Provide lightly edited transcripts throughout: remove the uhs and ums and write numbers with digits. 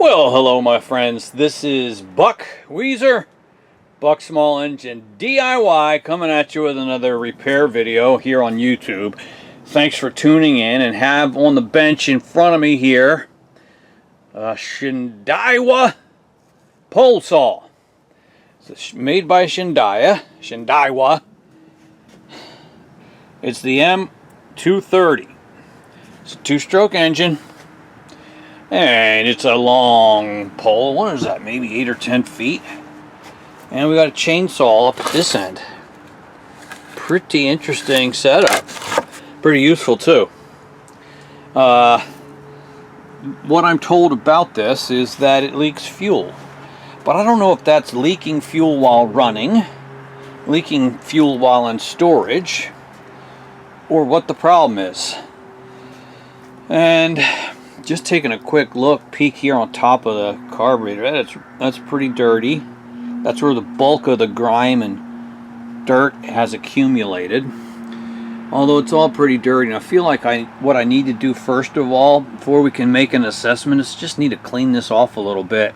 Well, hello my friends, this is Buck Weezer, Buck Small Engine DIY, coming at you with another repair video here on YouTube. Thanks for tuning in, and have on the bench in front of me here a Shindaiwa Pole Saw. It's made by Shindaiwa. It's the M230. It's a two-stroke engine. And it's a long pole. What is that? Maybe 8 or 10 feet. And we got a chainsaw up at this end. Pretty interesting setup. Pretty useful too. What I'm told about this is that it leaks fuel. But I don't know if that's leaking fuel while running, leaking fuel while in storage, or what the problem is. And just taking a quick peek here on top of the carburetor, that's pretty dirty. That's where the bulk of the grime and dirt has accumulated. Although it's all pretty dirty, and I feel like what I need to do first of all, before we can make an assessment, is just need to clean this off a little bit.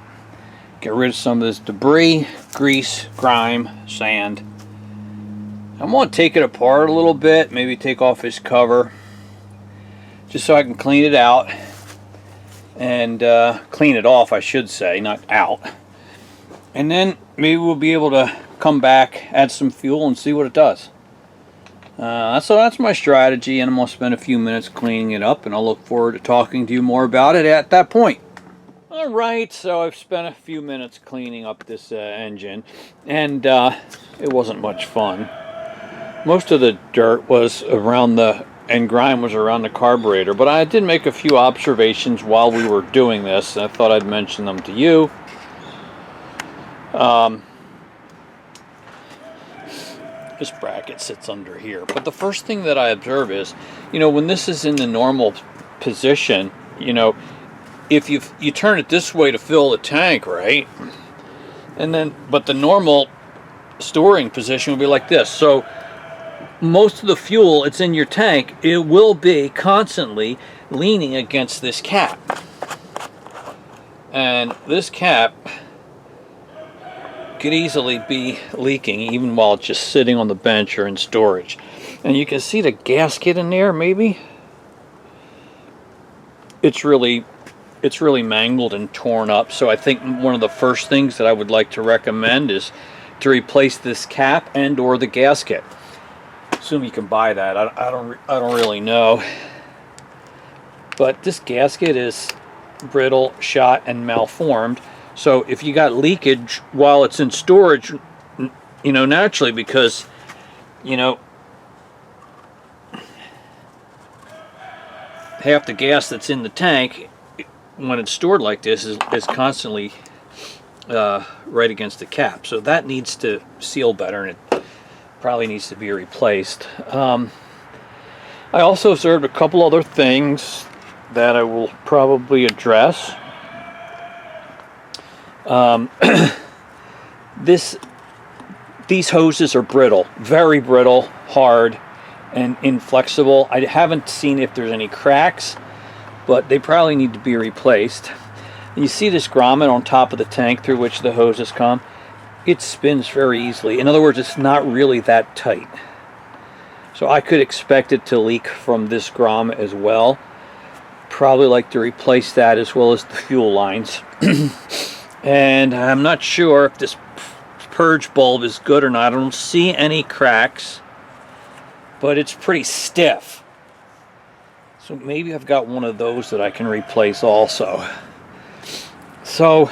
Get rid of some of this debris, grease, grime, sand. I'm going to take it apart a little bit, maybe take off this cover, just so I can clean it out. And clean it off, I should say, not out. And then maybe we'll be able to come back, add some fuel, and see what it does. So that's my strategy, and I'm going to spend a few minutes cleaning it up, and I'll look forward to talking to you more about it at that point. Alright, so I've spent a few minutes cleaning up this engine, and it wasn't much fun. Most of the dirt was around and grime was around the carburetor, but I did make a few observations while we were doing this, and I thought I'd mention them to you. This bracket sits under here, but the first thing that I observe is, when this is in the normal position, if you turn it this way to fill the tank, right, but the normal storing position will be like this. So most of the fuel, it's in your tank, it will be constantly leaning against this cap. And this cap could easily be leaking even while it's just sitting on the bench or in storage. And you can see the gasket in there, maybe. It's really mangled and torn up. So I think one of the first things that I would like to recommend is to replace this cap and or the gasket. Assume you can buy that. I don't really know, but this gasket is brittle, shot, and malformed. So if you got leakage while it's in storage, naturally, because half the gas that's in the tank when it's stored like this is constantly right against the cap. So that needs to seal better, and it probably needs to be replaced. I also observed a couple other things that I will probably address. These hoses are brittle, very brittle, hard, and inflexible. I haven't seen if there's any cracks, but they probably need to be replaced. And you see this grommet on top of the tank through which the hoses come? It spins very easily. In other words, it's not really that tight. So I could expect it to leak from this grommet as well. Probably like to replace that as well as the fuel lines. And I'm not sure if this purge bulb is good or not. I don't see any cracks, but it's pretty stiff. So maybe I've got one of those that I can replace also. So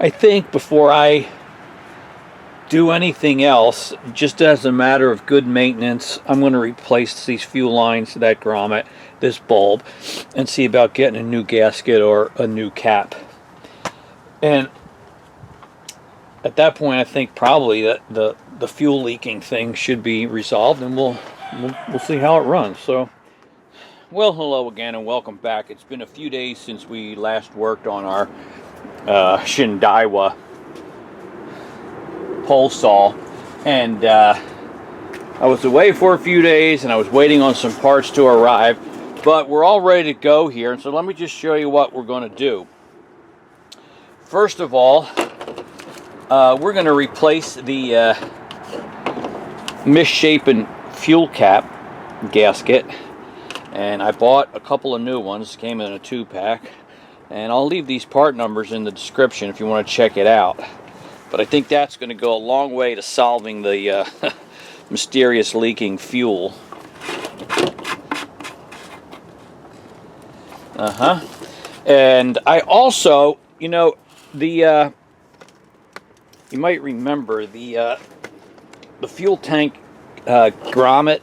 I think before I do anything else, just as a matter of good maintenance, I'm going to replace these fuel lines, that grommet, this bulb, and see about getting a new gasket or a new cap. And at that point, I think probably that the fuel leaking thing should be resolved, and we'll see how it runs. So, well, hello again and welcome back. It's been a few days since we last worked on our Shindaiwa Pole Saw, and I was away for a few days and I was waiting on some parts to arrive, but we're all ready to go here. And so let me just show you what we're going to do. First of all, we're going to replace the misshapen fuel cap gasket, and I bought a couple of new ones. Came in a 2-pack, and I'll leave these part numbers in the description if you want to check it out. But I think that's going to go a long way to solving the mysterious leaking fuel. And I also, you know, you might remember the fuel tank grommet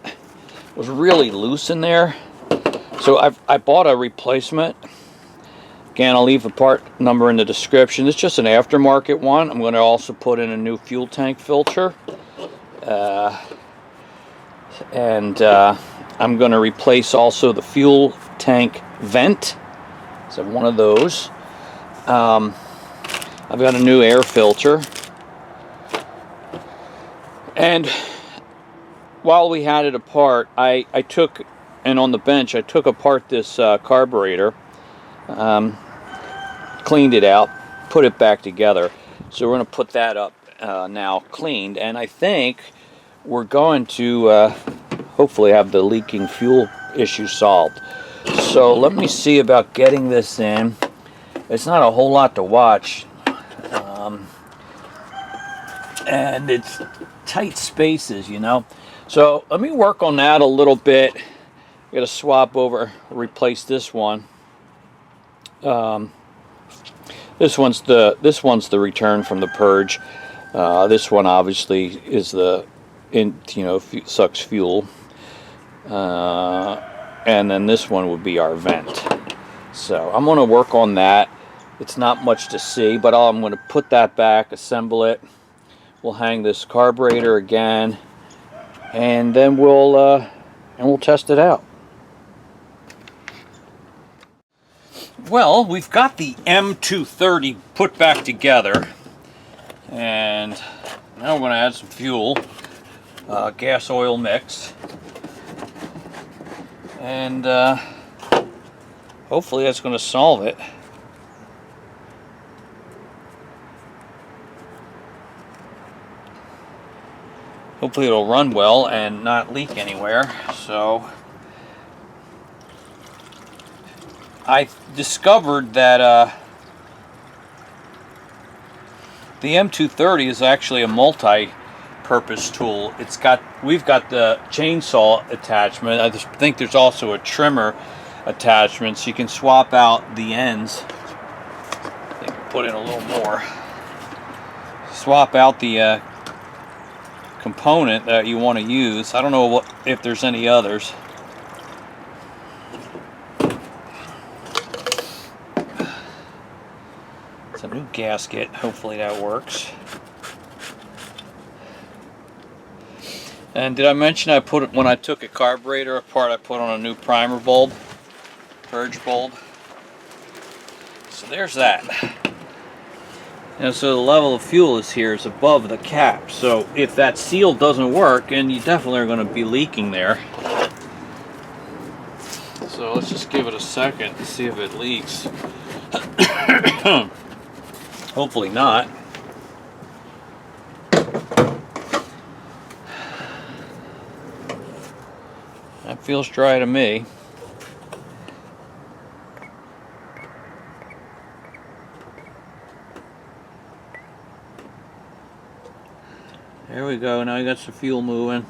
was really loose in there, so I bought a replacement. Again, I'll leave a part number in the description. It's just an aftermarket one. I'm going to also put in a new fuel tank filter, and I'm going to replace also the fuel tank vent. So one of those. I've got a new air filter, and while we had it apart, I took, and on the bench, I took apart this carburetor, cleaned it out, put it back together. So we're going to put that up now cleaned, and I think we're going to hopefully have the leaking fuel issue solved. So let me see about getting this in. It's not a whole lot to watch, and it's tight spaces, you know. So let me work on that a little bit. I got to swap over, replace this one. This one's the return from the purge. This one obviously is sucks fuel. And then this one would be our vent. So I'm going to work on that. It's not much to see, but I'm going to put that back, assemble it. We'll hang this carburetor again, and then we'll test it out. Well, we've got the M230 put back together, and now we're going to add some fuel, gas oil mix, and hopefully that's going to solve it. Hopefully it'll run well and not leak anywhere. So I discovered that the M230 is actually a multi-purpose tool. We've got the chainsaw attachment. I just think there's also a trimmer attachment, so you can swap out the ends. I think I'll put in a little more. Swap out the component that you want to use. I don't know if there's any others. It's a new gasket. Hopefully that works. And did I mention when I took a carburetor apart, I put on a new primer bulb, purge bulb. So there's that. And so the level of fuel is above the cap. So if that seal doesn't work, and you definitely are going to be leaking there. So let's just give it a second to see if it leaks. Hopefully not. That feels dry to me. There we go, now you got some fuel moving.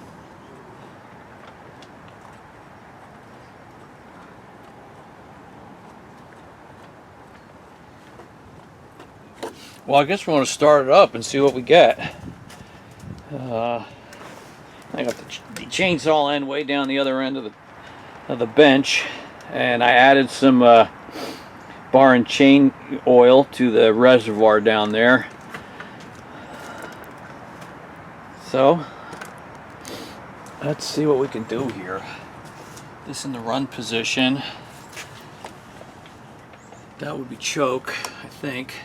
Well, I guess we want to start it up and see what we get. I got the chainsaw end way down the other end of the bench, and I added some bar and chain oil to the reservoir down there. So let's see what we can do here. This in the run position. That would be choke, I think.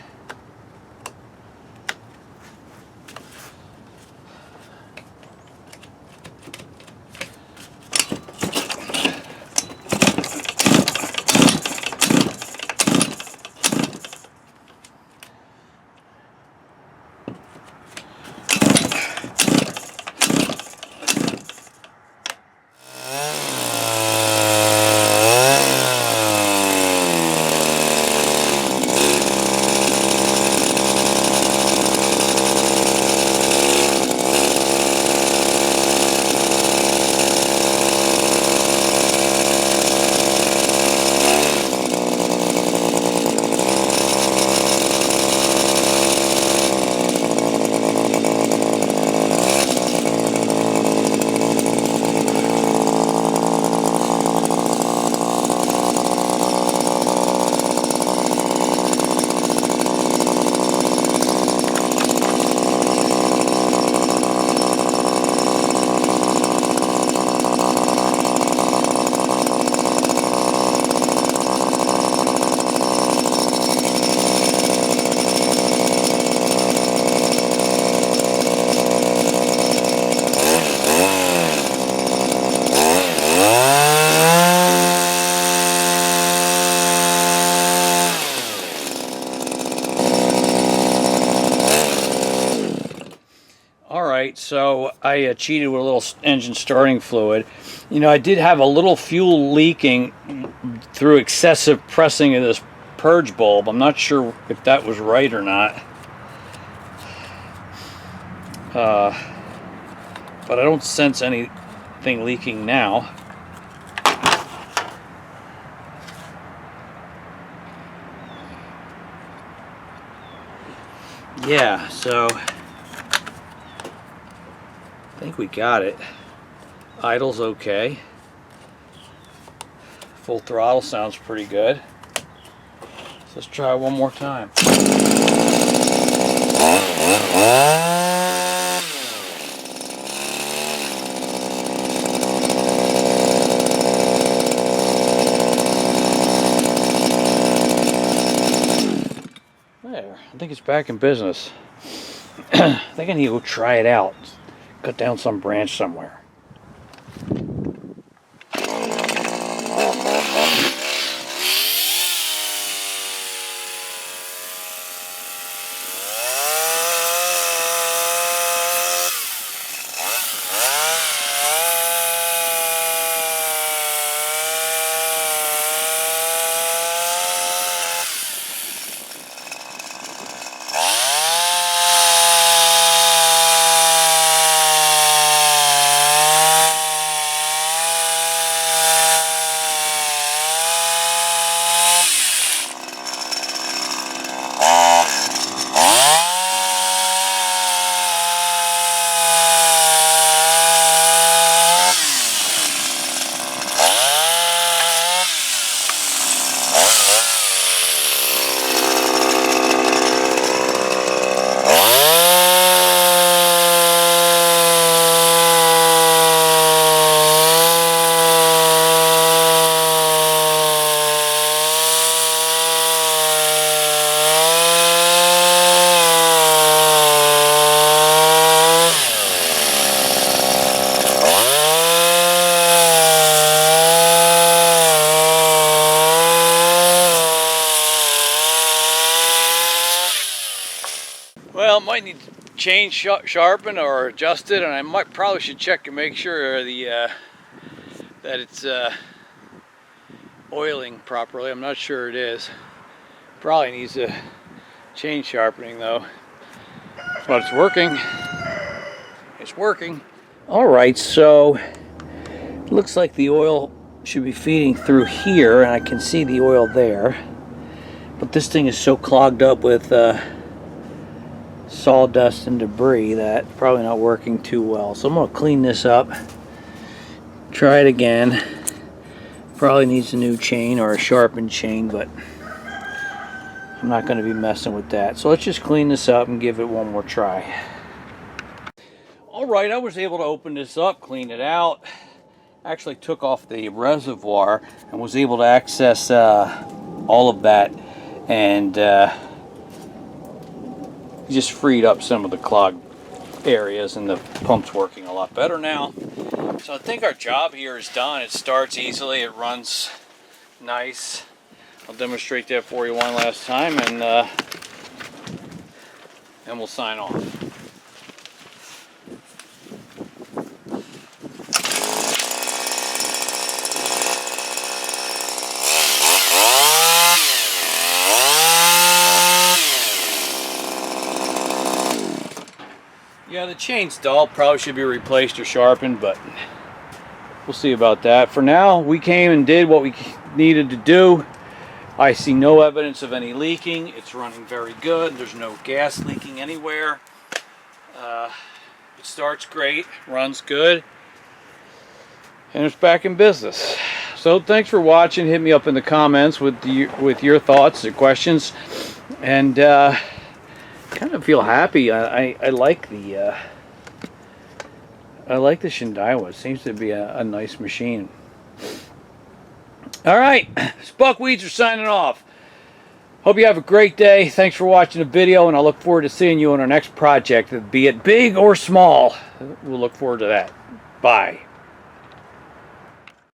so I cheated with a little engine starting fluid. You know, I did have a little fuel leaking through excessive pressing of this purge bulb. I'm not sure if that was right or not. But I don't sense anything leaking now. Yeah, so I think we got it. Idle's okay. Full throttle sounds pretty good. So let's try it one more time. There, I think it's back in business. I think I need to go try it out. Cut down some branch somewhere. Well, might need to change, sharpen, or adjust it, and I probably should check and make sure that it's oiling properly. I'm not sure it is. Probably needs a chain sharpening though, but it's working. It's working. All right, so it looks like the oil should be feeding through here, and I can see the oil there. But this thing is so clogged up with sawdust and debris that probably not working too well. So I'm going to clean this up, try it again. Probably needs a new chain or a sharpened chain, but I'm not going to be messing with that. So let's just clean this up and give it one more try. Alright, I was able to open this up, clean it out. Actually took off the reservoir and was able to access all of that, and just freed up some of the clogged areas, and the pump's working a lot better now. So I think our job here is done. It starts easily, it runs nice. I'll demonstrate that for you one last time, and we'll sign off. Yeah, the chain's dull, probably should be replaced or sharpened, but we'll see about that. For now, we came and did what we needed to do. I see no evidence of any leaking. It's running very good. There's no gas leaking anywhere. It starts great, runs good, and it's back in business. So thanks for watching. Hit me up in the comments with your thoughts or questions, and kind of feel happy. I like the Shindaiwa. It seems to be a nice machine. Alright, Buckweeds are signing off. Hope you have a great day. Thanks for watching the video, and I look forward to seeing you on our next project, be it big or small. We'll look forward to that. Bye.